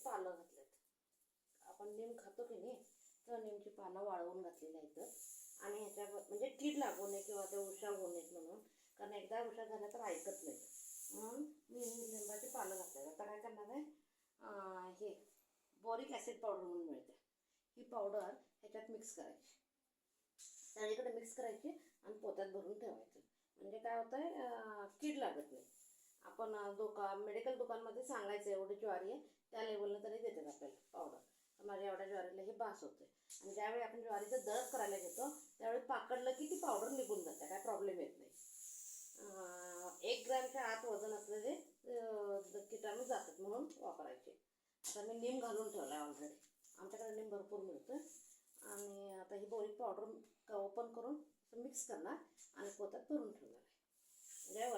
पानं घातलेत. आपण नीम खातो की नाही, तर नीमची पानं वाळवून घातलेली आहेत आणि ह्याच्यावर म्हणजे कीड लागू नये किंवा ते उष्ण होऊ नयेत म्हणून, कारण एकदा उष्ण झालं तर ऐकत नाही म्हणून मी लिंबाची पानं घातलेत. आता काय करणार आहे, हे बोरिक ॲसिड पावडर म्हणून मिळते, ही पावडर ह्याच्यात मिक्स करायची, सगळीकडे मिक्स करायची आणि पोत्यात भरून ठेवायचं. म्हणजे काय होतं आहे, कीड लागत नाही. आपण मेडिकल दुकानमध्ये सांगायचं एवढी ज्वारी आहे त्या लेवलनं तरी देतात आपल्याला पावडर. तर माझ्या एवढ्या ज्वारीला हे बास होतं. आणि ज्यावेळी आपण ज्वारीचं दळप करायला घेतो त्यावेळी पाकडलं की ती पावडर निघून जाते, काय प्रॉब्लेम येत नाही. 1 ग्रॅमच्या आत वजन असलेले किटाणू जातात म्हणून वापरायचे. आता मी नीम घालून ठेवला आहे ऑलरेडी, आमच्याकडे नीम भरपूर मिळतं. आणि आता ही बोरिक पावडर ओपन करून मिक्स करणार आणि पोत्यात भरून ठेवणार आहे.